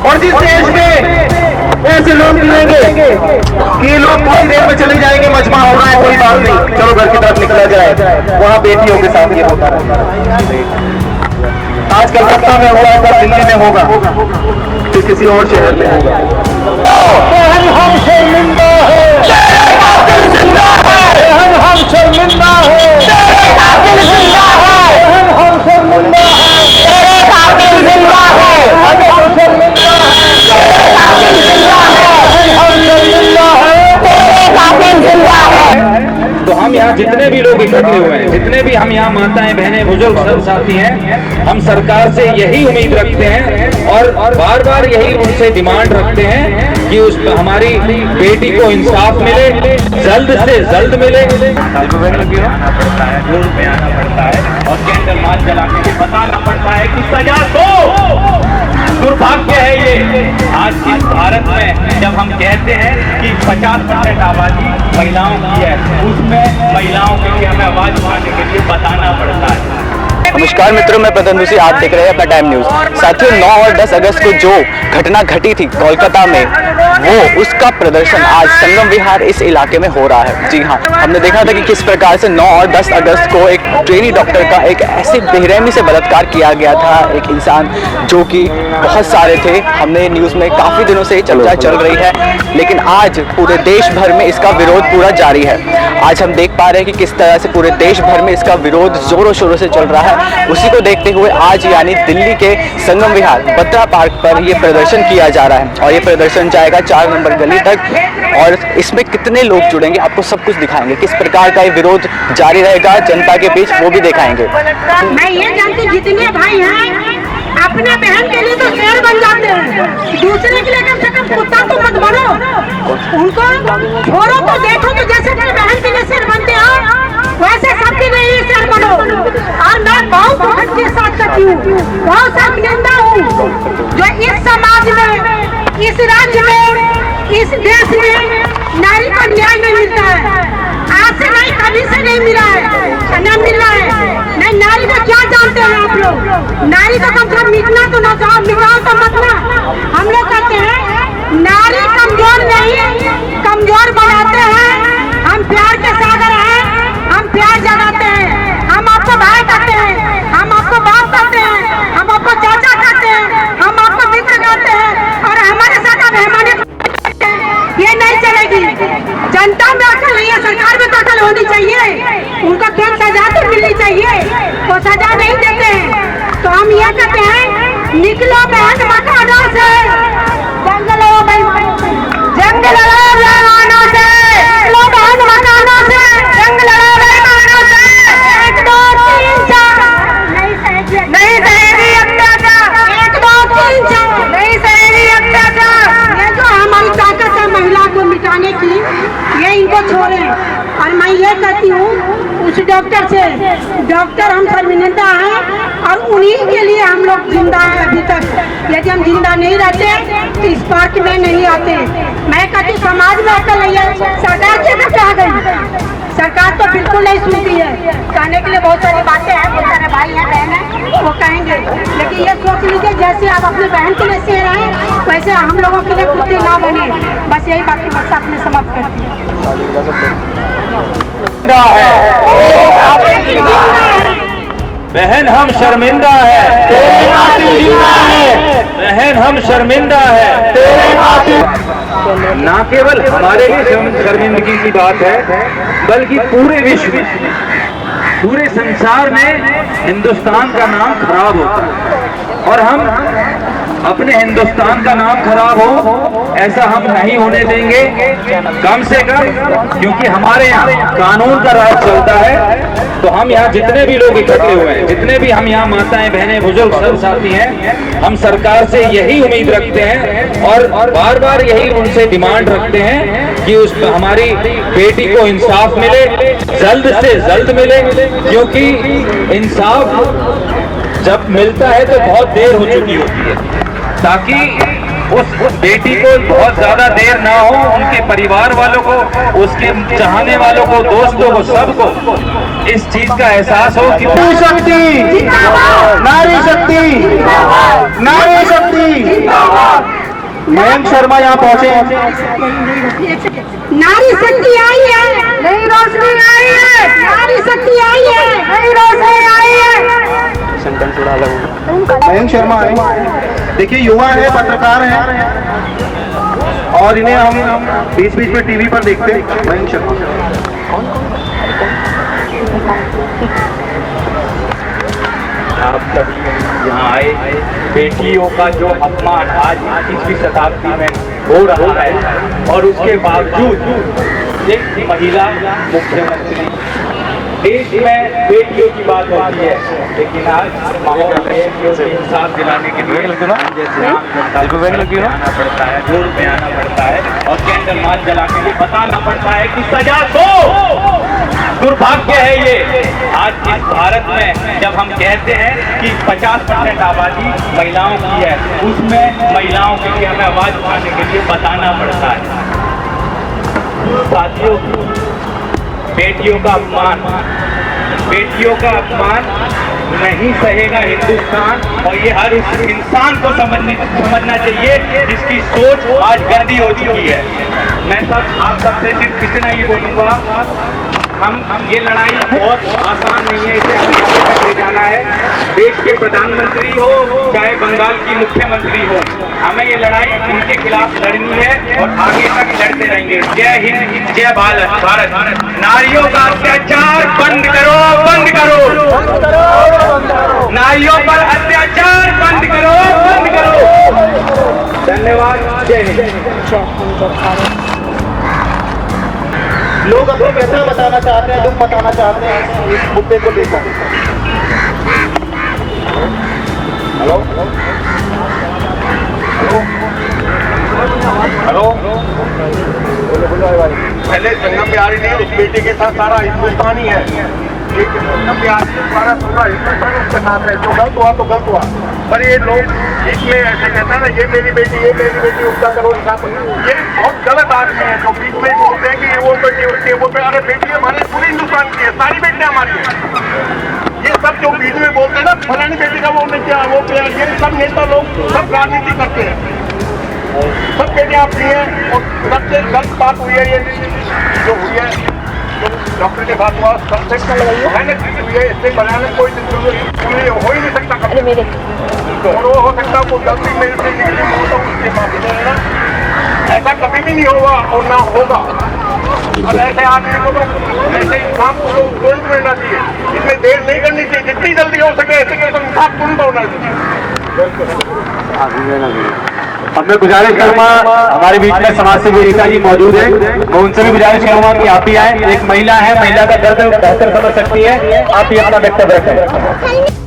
और जिस देश में ऐसे लोग मिलेंगे कि लोग थोड़ी देर में चले जाएंगे, मजमा हो रहा है, कोई बात नहीं, चलो घर की तरफ निकला जाए, वहाँ बेटियों के साथ ये होता है। आज कलकत्ता में हुआ होगा, दिल्ली में होगा, फिर किसी और शहर में होगा। हम शर्मिंदा है, हम शर्मिंदा है, हम शर्मिंदा है, हम शर्मिंदा है। तो हम यहाँ जितने भी लोग इकट्ठे हुए हैं, जितने भी हम यहाँ माताएं, बहनें, बुजुर्ग सब साथी हैं, हम सरकार से यही उम्मीद रखते हैं और बार बार यही उनसे डिमांड रखते हैं कि उस हमारी बेटी को इंसाफ मिले, जल्द से जल्द मिले। आना पड़ता है, रोड में आना पड़ता है और कैंडल मार्च जला के बताना पड़ता है कि सजा दो। दुर्भाग्य है ये आज इस भारत में, जब हम कहते हैं कि 50% आबादी महिलाओं की है, उसमें महिलाओं के लिए हमें आवाज उठाने के लिए बताना पड़ता है। नमस्कार मित्रों, मैं प्रधानमंत्री, आप देख रहे हैं अपना टाइम न्यूज। साथियों, 9 और 10 अगस्त को जो घटना घटी थी कोलकाता में, वो उसका प्रदर्शन आज संगम विहार इस इलाके में हो रहा है। जी हाँ, हमने देखा था कि किस प्रकार से 9 और 10 अगस्त को एक ट्रेनी डॉक्टर का एक ऐसे बेरहमी से बलात्कार किया गया था, एक इंसान जो कि बहुत सारे थे। हमने न्यूज़ में काफ़ी दिनों से चर्चा चल रही है, लेकिन आज पूरे देश भर में इसका विरोध पूरा जारी है। आज हम देख पा रहे हैं कि किस तरह से पूरे देश भर में इसका विरोध जोरों शोरों से चल रहा है। उसी को देखते हुए आज यानी दिल्ली के संगम विहार बत्रा पार्क पर ये प्रदर्शन किया जा रहा है और ये प्रदर्शन जाएगा 4 नंबर गली तक। और इसमें कितने लोग जुड़ेंगे आपको सब कुछ दिखाएंगे, किस प्रकार का ये विरोध जारी रहेगा जनता के बीच वो भी दिखाएंगे। मैं ये जानती हूँ जितने भाई हैं अपने बहन के लिए तो शेर बन जाते हैं, दूसरे के लिए कम से कम कुत्ता तो मत बनो, उनको छोड़ो तो देखो तो जैसे अपने बहन के लिए शेर बनते हो वैसे सबके लिए शेर बनो। और मैं बहुत दुख के साथ कहती हूँ, बहुत शर्मिंदा हूँ जो इस समाज में, इस राज्य में, इस देश में नारी को न्याय नहीं मिलता है। आज से नहीं, कभी से नहीं मिला है, न मिल रहा है। नहीं, नारी को क्या जानते हैं आप लोग? नारी को कम से कम मिटना तो ना चाहो, मिटाओ तो मत ना। हम लोग कहते हैं नारी कमजोर नहीं, कमजोर बनाते हैं। हम प्यार के सागर हैं, हम प्यार जगाते हैं, हम आपको भाई कहते हैं, हम आपको बाप कहते हैं, हम आपको चाचा कहते हैं, हम आपको मित्र कहते हैं और हमारे साथ अब हमारे ये नहीं चलेगी। जनता में अकल नहीं है, सरकार में तो अकल होनी चाहिए। उनको तो सजा तो मिलनी चाहिए, वो सजा नहीं देते हैं। तो हम ये कहते हैं निकलो बहन मकानों से, जंग लड़ो बेईमानों से, जंग लड़ो बेईमानों से, निकलो बहन मकानों से, जंग लड़ो बेईमानों से। 1 2 3 4 नहीं सहेगी अत्याचार, 1 2 3 4 नहीं सहेगी अत्याचार। ये जो हमारी ताकत है महिला को मिटाने की, ये इनको छोड़े। और मैं ये कहती हूँ उस डॉक्टर से, डॉक्टर हम शर्मिंदा हैं और उन्हीं के लिए हम लोग जिंदा हैं अभी तक। यदि हम जिंदा नहीं रहते तो इस पार्क में नहीं आते। मैं कहती हूँ समाज में अकल नहीं है, सरकार के तरफ आ गई, सरकार तो बिल्कुल नहीं सुनती है। कहने के लिए बहुत सारी बातें हैं, बहुत सारे भाई हैं, बहन हैं, वो कहेंगे, लेकिन ये सोच लीजिए जैसे आप अपनी बहन के लिए शेर हैं वैसे हम लोगों के लिए कुत्ते ना बने। बस यही बात बस आपने समाप्त कर दी। बहन हम शर्मिंदा है, बहन हम शर्मिंदा है। ना केवल हमारे लिए शर्मिंदगी की बात है, बल्कि पूरे विश्व में, पूरे संसार में हिंदुस्तान का नाम खराब होता है। और हम अपने हिंदुस्तान का नाम खराब हो ऐसा हम नहीं होने देंगे, कम से कम, क्योंकि हमारे यहाँ कानून का राज चलता है। तो हम यहाँ जितने भी लोग इकट्ठे हुए हैं, जितने भी हम यहाँ माताएं, बहनें, बुजुर्ग सब साथी हैं, हम सरकार से यही उम्मीद रखते हैं और बार बार यही उनसे डिमांड रखते हैं कि उस हमारी बेटी को इंसाफ मिले, जल्द से जल्द मिले, क्योंकि इंसाफ जब मिलता है तो बहुत देर हो चुकी होती है। ताकि उस बेटी को बहुत ज्यादा देर ना हो, उनके परिवार वालों को, उसके चाहने वालों को, दोस्तों को, सबको इस चीज का एहसास हो कि नारी शक्ति, नारी शक्ति, नारी शक्ति। मयंक शर्मा यहाँ पहुंचे। नारी शक्ति आई है, नई रोशनी आई है, नारी शक्ति आई है, नई रोशनी आई है। सेंटेंस थोड़ा अलग होगा। मयंक शर्मा आए। देखिए युवा है, पत्रकार है, और इन्हें हम बीच बीच में टीवी पर देखते हैं। मयंक शर्मा आप सभी यहाँ आए। बेटियों का जो अपमान आज 21वीं शताब्दी में हो रहा है, और उसके बावजूद एक महिला मुख्यमंत्री, देश में बेटियों की बात होती है, लेकिन आज माहौल में इंसाफ दिलाने के लिए जैसे आना पड़ता है, जोर में आना पड़ता है, और कैंडल मार्च जला के लिए बताना पड़ता है कि सजा दो। दुर्भाग्य है ये आज इस भारत में, जब हम कहते हैं कि 50% आबादी महिलाओं की है, उसमें महिलाओं के लिए हमें आवाज उठाने के लिए बताना पड़ता है। साथियों, बेटियों का अपमान नहीं सहेगा हिंदुस्तान, और ये हर उस इंसान को समझना चाहिए जिसकी सोच आज गंदी हो चुकी है। मैं आप सबसे सिर्फ इतना ही बोलूँगा, हम ये लड़ाई बहुत आसान नहीं है, इसे हमें आगे तक ले जाना है। देश के प्रधानमंत्री हो चाहे बंगाल की मुख्यमंत्री हो, हमें ये लड़ाई उनके खिलाफ लड़नी है, और आगे तक लड़ते रहेंगे। जय हिंद, जय भारत। नारियों का अत्याचार बंद करो, बंद करो। नारियों पर अत्याचार बंद करो, बंद करो। धन्यवाद। जय हिंद। लोग अपनी व्यथा बताना चाहते हैं, दुख बताना चाहते हैं इस मुद्दे को लेकर। हेलो हेलो, पहले संगम बिहारी नहीं, उस बेटी के साथ सारा हिंदुस्तान ही है। संगम बिहारी सारा पूरा हिंदुस्तान उसके साथ है। जो गलत हुआ तो गलत हुआ, पर ये लोग इसमें ऐसे कहते हैं ना, ये मेरी बेटी, ये मेरी बेटी, उसका करो हिसाब। ये बहुत गलत आदमी है जो बीच में बोलते हैं कि वो बेटी, उसकी वो पे। अरे बेटी हमारे पूरे हिंदुस्तान की है, सारी बेटियां हमारी है। ये सब जो बीच में बोलते हैं ना, फलानी बेटी का वो किया, वो किया, ये सब नेता लोग सब राजनीति करते हैं। सब बेटियां अपनी हैं, और सबसे गलत बात हुई है ये जो हुई है, जो डॉक्टर के साथ हुआ, सबसे मेहनत हुई है। इससे बनाने कोई हो ही नहीं सकता कभी, और वो हो सकता है वो गलती मेरे से निकली हो तो उसके माफी दे देना। ऐसा कभी भी नहीं होगा और ना होगा। और ऐसे आदमी को तो, ऐसे इंसान को तो तुरंत मिलना चाहिए, इसमें देर नहीं करनी चाहिए, जितनी जल्दी हो सके ऐसे के तो इंसाफ तुरंत होना चाहिए। अब मैं गुजारिश करूंगा, हमारे बीच में समाज सेवी रीता जी मौजूद है, मैं उनसे भी गुजारिश करूंगा कि आप भी आए। एक महिला है, महिला का दर्द बेहतर समझ सकती है, आप ही अपना वक्तव्य रखें।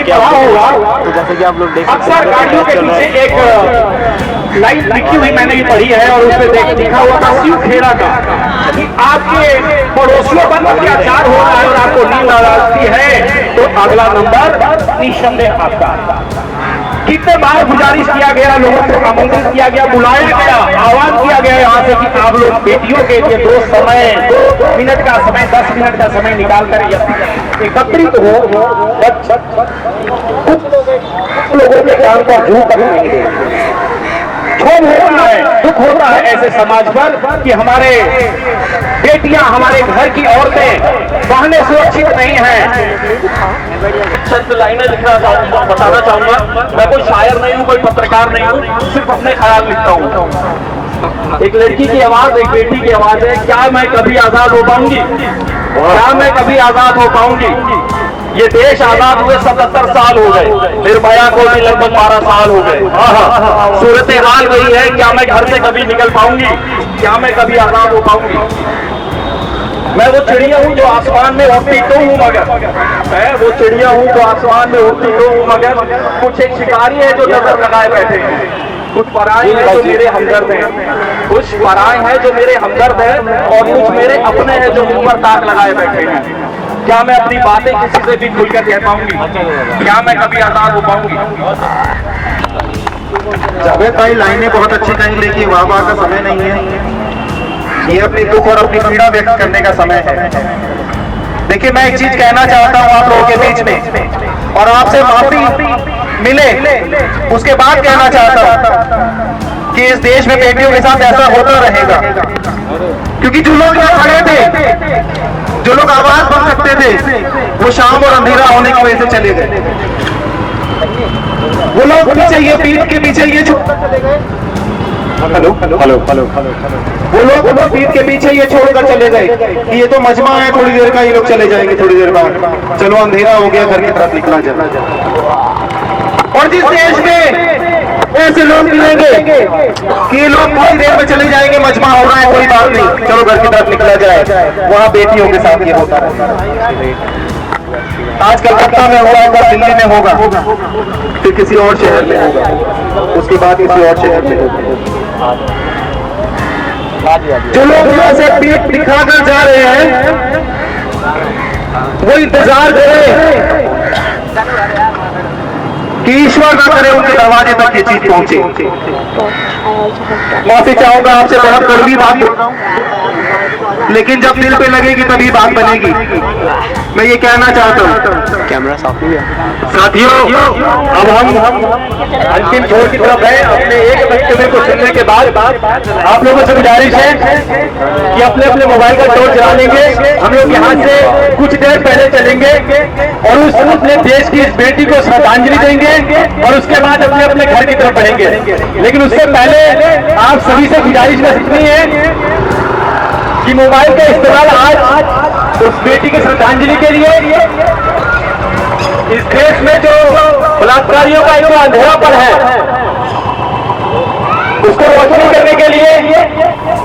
कभी पढ़ा होगा, तो जैसे कि आप लोग देख अक्सर गाड़ियों के पीछे एक लाइन लिखी हुई मैंने भी पढ़ी है और उसमें लिखा हुआ था शिव खेड़ा का कि आपके पड़ोसियों पर अत्याचार हो रहा है और आपको नींद आती है तो अगला नंबर निस्संदेह आपका। कितने बार गुजारिश किया गया, लोगों को आमंत्रित किया गया, बुलाया गया, आह्वान किया गया यहाँ से कि आप लोग बेटियों के लिए 2 मिनट का समय 10 मिनट का समय निकाल कर एकत्रित हो। कुछ लोगों के काम को झूठ नहीं दे। क्षोभ हो रहा है, दुख हो रहा है ऐसे समाज पर कि हमारे बेटियां, हमारे घर की औरतें, बहनें सुरक्षित नहीं हैं। चंद लाइनें बताना चाहूंगा। मैं कोई शायर नहीं हूं, कोई पत्रकार नहीं हूं, सिर्फ अपने ख्याल लिखता हूं। एक लड़की की आवाज, एक बेटी की आवाज है, क्या मैं कभी आजाद हो पाऊंगी? क्या मैं कभी आजाद हो पाऊंगी? ये देश आजाद हुए 77 साल हो गए, निर्भया को भी लगभग 12 साल हो गए। सूरत हाल वही है, क्या मैं घर से कभी निकल पाऊंगी? क्या मैं कभी आजाद हो पाऊंगी? मैं वो चिड़िया हूँ जो आसमान में उड़ती तो हूँ मगर, मैं वो चिड़िया हूँ जो आसमान में उड़ती तो हूँ मगर, कुछ एक शिकारी है जो नजर लगाए बैठे हैं, कुछ पराए हैं जो मेरे हमदर्द हैं, कुछ पराए हैं जो मेरे हमदर्द हैं और कुछ मेरे अपने हैं जो मुंह पर ताक लगाए बैठे हैं। क्या मैं अपनी बातें किसी से भी खुलकर कह पाऊंगी? क्या मैं कभी आजाद हो पाऊंगी? जावेद भाई लाइनें बहुत अच्छी कहीं, लेकिन वाह वाह का समय नहीं है। ये अपनी दुख और अपनी पीड़ा व्यक्त करने का समय है। देखिए, मैं एक चीज कहना चाहता हूँ आप लोगों के बीच में और आपसे माफी मिले उसके बाद कहना चाहता हूँ कि इस देश में बेटियों के साथ ऐसा होता रहेगा, क्योंकि जो लोग यहाँ खड़े थे, जो लोग आवाज बन सकते थे, वो शाम और अंधेरा होने की वजह से चले गए। वो लोग पीछे ये पीठ के पीछे ये चले गए। Hello hello hello hello hello वो लोग पीठ के पीछे ये छोड़कर चले गए कि ये तो मजमा है, थोड़ी देर का, ये लोग चले जाएंगे थोड़ी देर बाद, चलो अंधेरा हो गया, घर की तरफ निकला जाए। और जिस देश में ऐसे लोग मिलेंगे कि ये लोग थोड़ी देर में चले जाएंगे, मजमा हो रहा है, कोई बात नहीं, चलो घर की तरफ निकला जाए, वहां बेटियों के साथ ये होता है। आज कलकत्ता में हुआ, कल दिल्ली में होगा, फिर किसी और शहर में होगा, उसके बाद किसी और शहर में होगा। जो लोग यहाँ से पीठ दिखाकर जा रहे हैं वो इंतजार करें कि ईश्वर ना करे उनके दरवाजे तक ये चीज पहुंचे। माफी चाहूंगा आपसे, बहुत कड़वी बात बोल रहा हूं, लेकिन जब दिल पे लगेगी तभी बात बनेगी। मैं ये कहना चाहता हूँ, कैमरा साफ हो गया साथियों, अब हम अंतिम छोर की तरफ है। अपने एक वक्तव्य को सुनने के बाद आप लोगों से गुजारिश है कि अपने अपने मोबाइल का टॉर्च जला लेंगे। हम लोग यहाँ से कुछ देर पहले चलेंगे और उस अपने देश की इस बेटी को श्रद्धांजलि देंगे और उसके बाद अपने अपने घर की तरफ बढ़ेंगे। लेकिन उससे पहले आप सभी से गुजारिश बस इतनी है कि मोबाइल का इस्तेमाल आज उस बेटी की श्रद्धांजलि के लिए, इस देश में जो बलात्कारियों का जो अंधेरापन है उसको रोशनी करने के लिए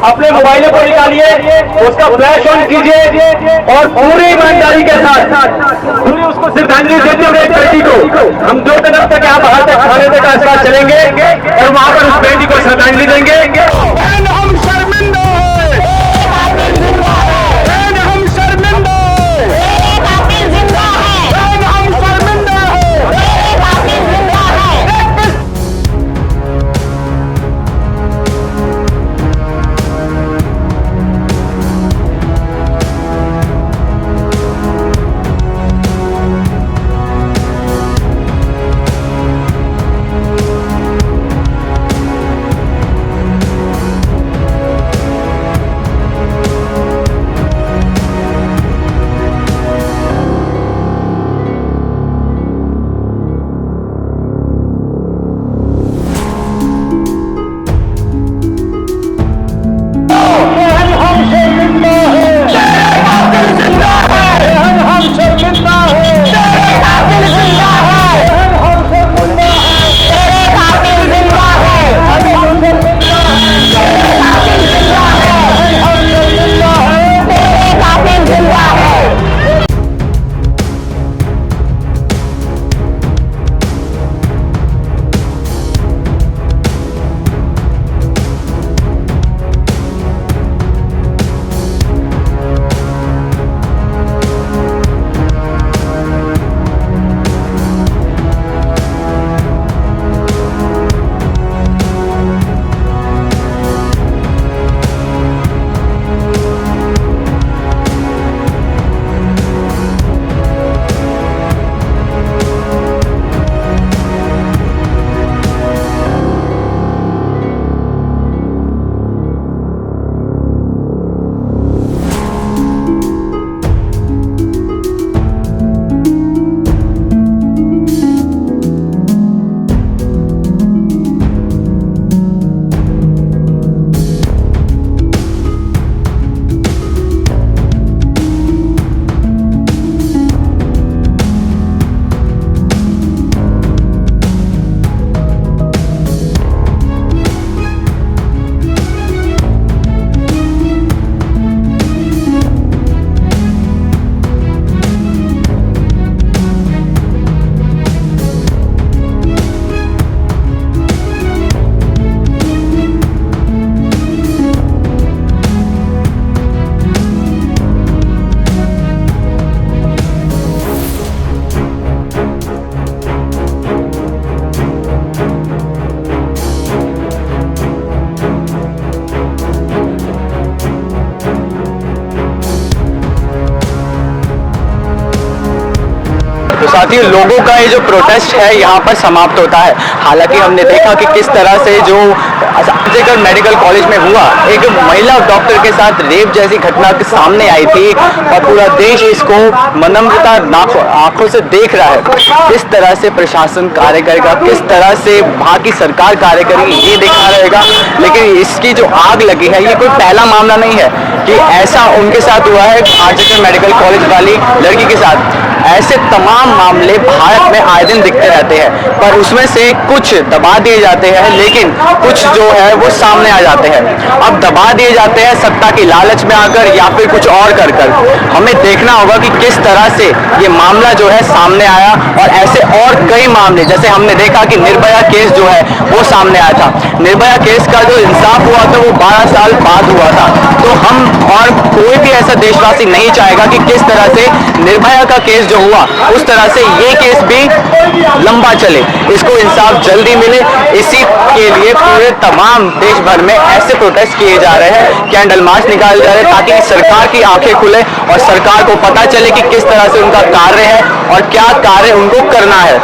अपने मोबाइलों को निकालिए, उसका फ्लैश ऑन कीजिए और पूरी ईमानदारी के साथ पूरी उसको श्रद्धांजलि देते हुए एक बेटी को हम 2 दिन तक यहाँ बाहर तक खाने तक आसपास चलेंगे और वहां पर उस बेटी को श्रद्धांजलि देंगे। हम शर्मिंदा साथियों, लोगों का ये जो प्रोटेस्ट है यहाँ पर समाप्त होता है। हालांकि हमने देखा कि किस तरह से जो आरजीकर मेडिकल कॉलेज में हुआ, एक महिला डॉक्टर के साथ रेप जैसी घटना सामने आई थी और पूरा देश इसको मनम्रता आंखों से देख रहा है। किस तरह से प्रशासन कार्य करेगा, किस तरह से वहाँ की सरकार कार्य करेगी, ये देखना रहेगा। लेकिन इसकी जो आग लगी है, ये कोई पहला मामला नहीं है कि ऐसा उनके साथ हुआ है। आरजीकर मेडिकल कॉलेज वाली लड़की के साथ ऐसे तमाम मामले भारत में आए दिन दिखते रहते हैं, पर उसमें से कुछ दबा दिए जाते हैं, लेकिन कुछ जो है वो सामने आ जाते हैं। अब दबा दिए जाते हैं सत्ता की लालच में आकर या फिर कुछ और कर कर। हमें देखना होगा कि किस तरह से ये मामला जो है सामने आया, और ऐसे और कई मामले, जैसे हमने देखा कि निर्भया केस जो है वो सामने आया था। निर्भया केस का जो इंसाफ हुआ था वो 12 साल बाद हुआ था। तो हम और कोई भी ऐसा देशवासी नहीं चाहेगा कि किस तरह से निर्भया का केस जो हुआ उस तरह से ये केस भी लंबा चले, इसको इंसाफ जल्दी मिले। इसी के लिए पूरे तमाम देश भर में ऐसे प्रोटेस्ट किए जा रहे हैं, कैंडल मार्च निकाले जा रहे हैं, ताकि सरकार की आंखें खुले और सरकार को पता चले कि किस तरह से उनका कार्य है और क्या कार्य उनको करना है।